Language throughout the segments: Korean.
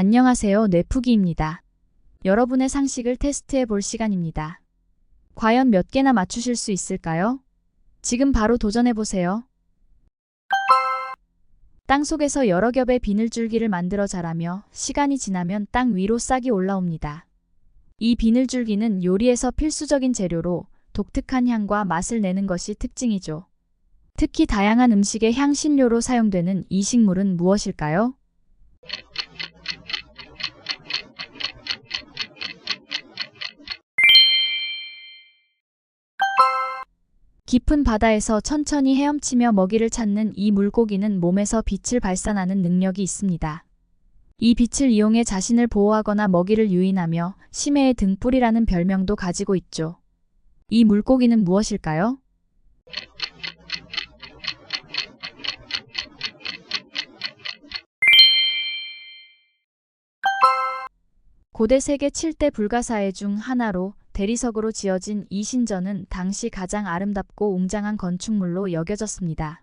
안녕하세요. 뇌푸기입니다. 여러분의 상식을 테스트해 볼 시간입니다. 과연 몇 개나 맞추실 수 있을까요? 지금 바로 도전해 보세요. 땅속에서 여러 겹의 비늘줄기를 만들어 자라며 시간이 지나면 땅 위로 싹이 올라옵니다. 이 비늘줄기는 요리에서 필수적인 재료로 독특한 향과 맛을 내는 것이 특징이죠. 특히 다양한 음식의 향신료로 사용되는 이 식물은 무엇일까요? 깊은 바다에서 천천히 헤엄치며 먹이를 찾는 이 물고기는 몸에서 빛을 발산하는 능력이 있습니다. 이 빛을 이용해 자신을 보호하거나 먹이를 유인하며 심해의 등불이라는 별명도 가지고 있죠. 이 물고기는 무엇일까요? 고대 세계 7대 불가사의 중 하나로 대리석으로 지어진 이 신전은 당시 가장 아름답고 웅장한 건축물로 여겨졌습니다.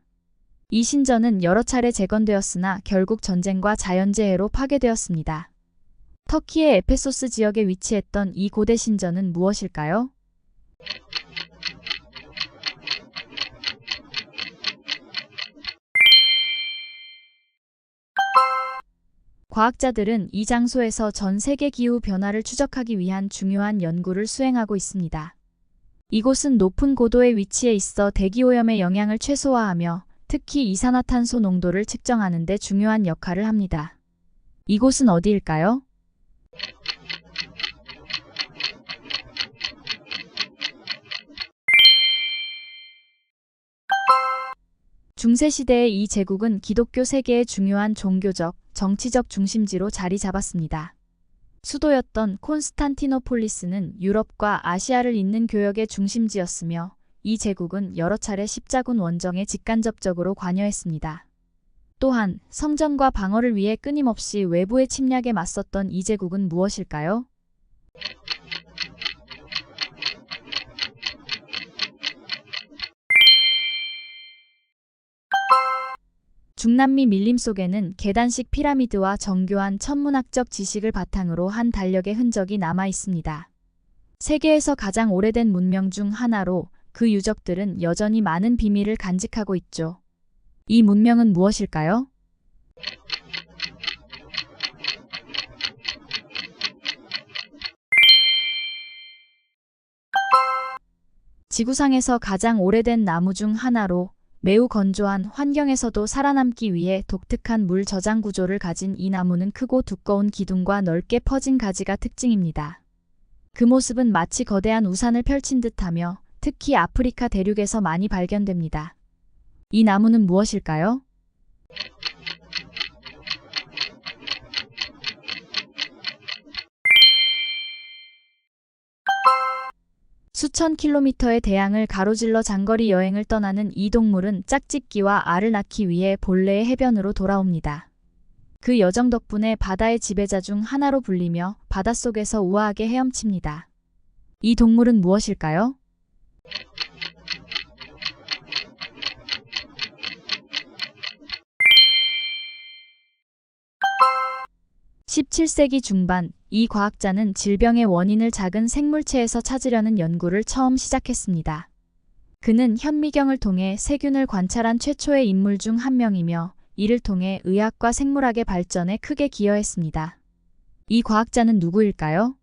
이 신전은 여러 차례 재건되었으나 결국 전쟁과 자연재해로 파괴되었습니다. 터키의 에페소스 지역에 위치했던 이 고대 신전은 무엇일까요? 과학자들은 이 장소에서 전 세계 기후 변화를 추적하기 위한 중요한 연구를 수행하고 있습니다. 이곳은 높은 고도에 위치해 있어 대기오염의 영향을 최소화하며 특히 이산화탄소 농도를 측정하는 데 중요한 역할을 합니다. 이곳은 어디일까요? 중세시대의 이 제국은 기독교 세계의 중요한 종교적, 정치적 중심지로 자리 잡았습니다. 수도였던 콘스탄티노폴리스는 유럽과 아시아를 잇는 교역의 중심지였으며 이 제국은 여러 차례 십자군 원정에 직간접적으로 관여했습니다. 또한 성전과 방어를 위해 끊임없이 외부의 침략에 맞섰던 이 제국은 무엇일까요? 중남미 밀림 속에는 계단식 피라미드와 정교한 천문학적 지식을 바탕으로 한 달력의 흔적이 남아 있습니다. 세계에서 가장 오래된 문명 중 하나로 그 유적들은 여전히 많은 비밀을 간직하고 있죠. 이 문명은 무엇일까요? 지구상에서 가장 오래된 나무 중 하나로 매우 건조한 환경에서도 살아남기 위해 독특한 물 저장 구조를 가진 이 나무는 크고 두꺼운 기둥과 넓게 퍼진 가지가 특징입니다. 그 모습은 마치 거대한 우산을 펼친 듯하며 특히 아프리카 대륙에서 많이 발견됩니다. 이 나무는 무엇일까요? 수천 킬로미터의 대양을 가로질러 장거리 여행을 떠나는 이 동물은 짝짓기와 알을 낳기 위해 본래의 해변으로 돌아옵니다. 그 여정 덕분에 바다의 지배자 중 하나로 불리며 바닷속에서 우아하게 헤엄칩니다. 이 동물은 무엇일까요? (17세기) 중반 이 과학자는 질병의 원인을 작은 생물체에서 찾으려는 연구를 처음 시작했습니다. 그는 현미경을 통해 세균을 관찰한 최초의 인물 중 한 명이며 이를 통해 의학과 생물학의 발전에 크게 기여했습니다. 이 과학자는 누구일까요?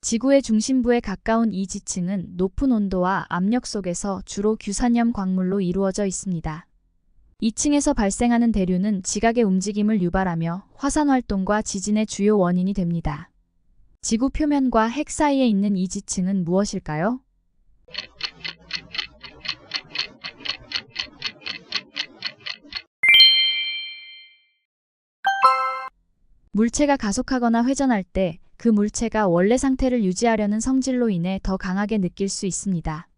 지구의 중심부에 가까운 이 지층은 높은 온도와 압력 속에서 주로 규산염 광물로 이루어져 있습니다. 이 층에서 발생하는 대류는 지각의 움직임을 유발하며 화산 활동과 지진의 주요 원인이 됩니다. 지구 표면과 핵 사이에 있는 이 지층은 무엇일까요? 물체가 가속하거나 회전할 때 그 물체가 원래 상태를 유지하려는 성질로 인해 더 강하게 느낄 수 있습니다.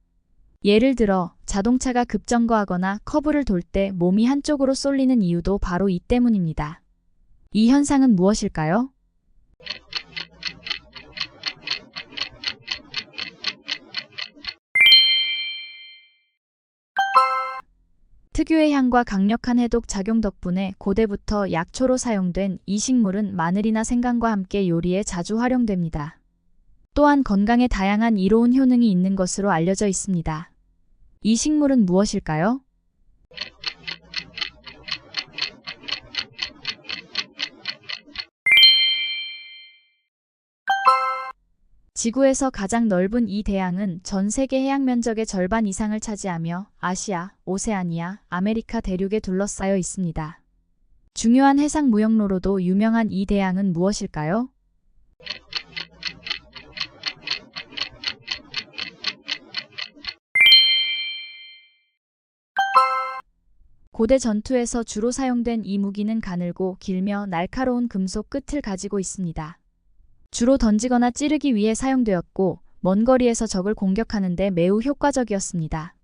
예를 들어 자동차가 급정거하거나 커브를 돌 때 몸이 한쪽으로 쏠리는 이유도 바로 이 때문입니다. 이 현상은 무엇일까요? 특유의 향과 강력한 해독 작용 덕분에 고대부터 약초로 사용된 이 식물은 마늘이나 생강과 함께 요리에 자주 활용됩니다. 또한 건강에 다양한 이로운 효능이 있는 것으로 알려져 있습니다. 이 식물은 무엇일까요? 지구에서 가장 넓은 이 대양은 전 세계 해양 면적의 절반 이상을 차지하며 아시아, 오세아니아, 아메리카 대륙에 둘러싸여 있습니다. 중요한 해상 무역로로도 유명한 이 대양은 무엇일까요? 고대 전투에서 주로 사용된 이 무기는 가늘고 길며 날카로운 금속 끝을 가지고 있습니다. 주로 던지거나 찌르기 위해 사용되었고 먼 거리에서 적을 공격하는 데 매우 효과적이었습니다.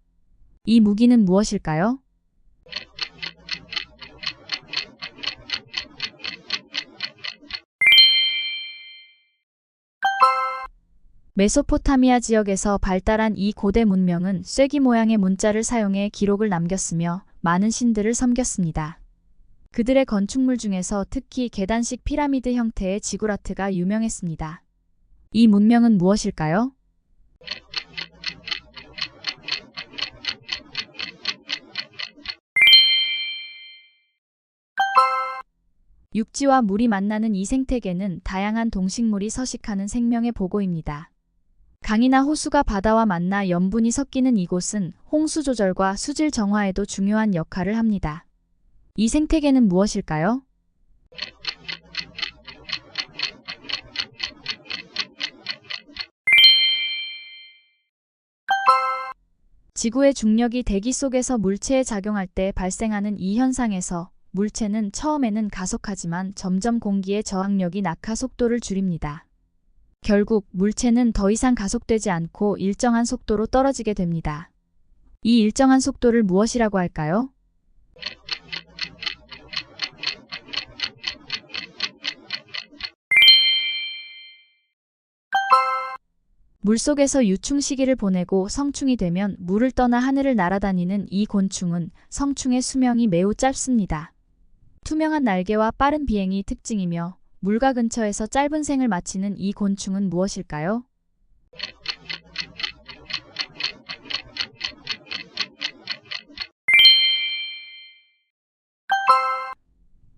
이 무기는 무엇일까요? 메소포타미아 지역에서 발달한 이 고대 문명은 쐐기 모양의 문자를 사용해 기록을 남겼으며 많은 신들을 섬겼습니다. 그들의 건축물 중에서 특히 계단식 피라미드 형태의 지구라트가 유명했습니다. 이 문명은 무엇일까요? 육지와 물이 만나는 이 생태계는 다양한 동식물이 서식하는 생명의 보고입니다. 강이나 호수가 바다와 만나 염분이 섞이는 이곳은 홍수 조절과 수질 정화에도 중요한 역할을 합니다. 이 생태계는 무엇일까요? 지구의 중력이 대기 속에서 물체에 작용할 때 발생하는 이 현상에서 물체는 처음에는 가속하지만 점점 공기의 저항력이 낙하 속도를 줄입니다. 결국 물체는 더 이상 가속되지 않고 일정한 속도로 떨어지게 됩니다. 이 일정한 속도를 무엇이라고 할까요? 물속에서 유충 시기를 보내고 성충이 되면 물을 떠나 하늘을 날아다니는 이 곤충은 성충의 수명이 매우 짧습니다. 투명한 날개와 빠른 비행이 특징이며 물가 근처에서 짧은 생을 마치는 이 곤충은 무엇일까요?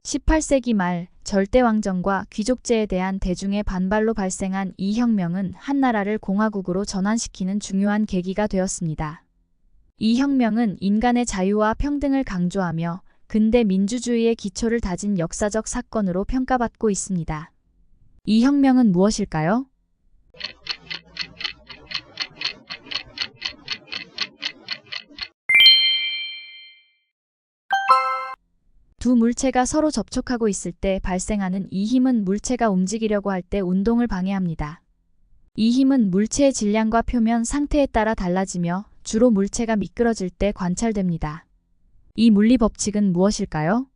18세기 말 절대왕정과 귀족제에 대한 대중의 반발로 발생한 이 혁명은 한 나라를 공화국으로 전환시키는 중요한 계기가 되었습니다. 이 혁명은 인간의 자유와 평등을 강조하며 근대 민주주의의 기초를 다진 역사적 사건으로 평가받고 있습니다. 이 혁명은 무엇일까요? 두 물체가 서로 접촉하고 있을 때 발생하는 이 힘은 물체가 움직이려고 할 때 운동을 방해합니다. 이 힘은 물체의 질량과 표면 상태에 따라 달라지며 주로 물체가 미끄러질 때 관찰됩니다. 이 물리 법칙은 무엇일까요?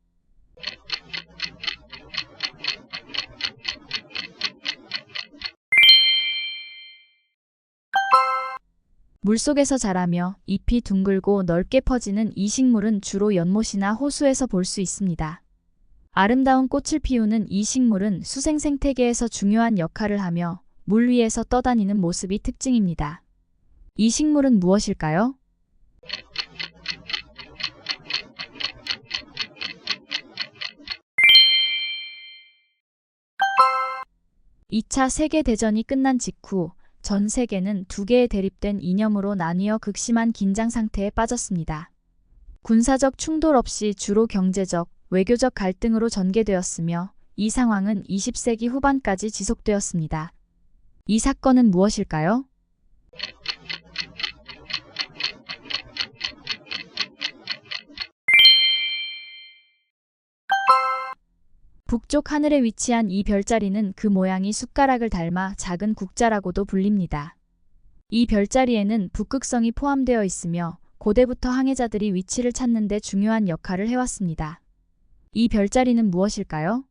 물속에서 자라며 잎이 둥글고 넓게 퍼지는 이 식물은 주로 연못이나 호수에서 볼 수 있습니다. 아름다운 꽃을 피우는 이 식물은 수생 생태계에서 중요한 역할을 하며 물 위에서 떠다니는 모습이 특징입니다. 이 식물은 무엇일까요? (2차) 세계대전이 끝난 직후 전 세계는 두 개의 대립된 이념으로 나뉘어 극심한 긴장 상태에 빠졌습니다. 군사적 충돌 없이 주로 경제적, 외교적 갈등으로 전개되었으며 이 상황은 20세기 후반까지 지속되었습니다. 이 사건은 무엇일까요? 북쪽 하늘에 위치한 이 별자리는 그 모양이 숟가락을 닮아 작은 국자라고도 불립니다. 이 별자리에는 북극성이 포함되어 있으며 고대부터 항해자들이 위치를 찾는 데 중요한 역할을 해왔습니다. 이 별자리는 무엇일까요?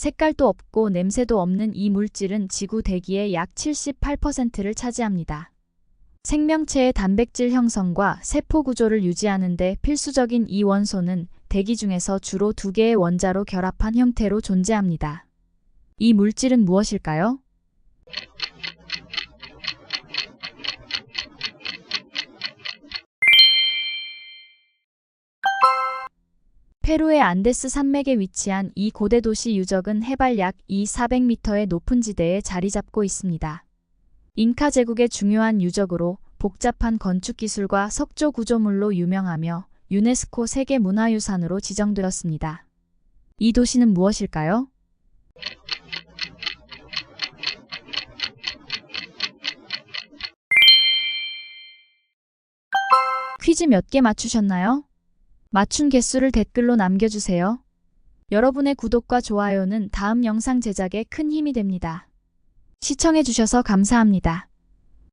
색깔도 없고 냄새도 없는 이 물질은 지구 대기의 약 78%를 차지합니다. 생명체의 단백질 형성과 세포 구조를 유지하는 데 필수적인 이 원소는 대기 중에서 주로 두 개의 원자로 결합한 형태로 존재합니다. 이 물질은 무엇일까요? 페루의 안데스 산맥에 위치한 이 고대 도시 유적은 해발 약 400m의 높은 지대에 자리 잡고 있습니다. 잉카 제국의 중요한 유적으로 복잡한 건축 기술과 석조 구조물로 유명하며 유네스코 세계문화유산으로 지정되었습니다. 이 도시는 무엇일까요? 퀴즈 몇 개 맞추셨나요? 맞춘 개수를 댓글로 남겨주세요. 여러분의 구독과 좋아요는 다음 영상 제작에 큰 힘이 됩니다. 시청해주셔서 감사합니다.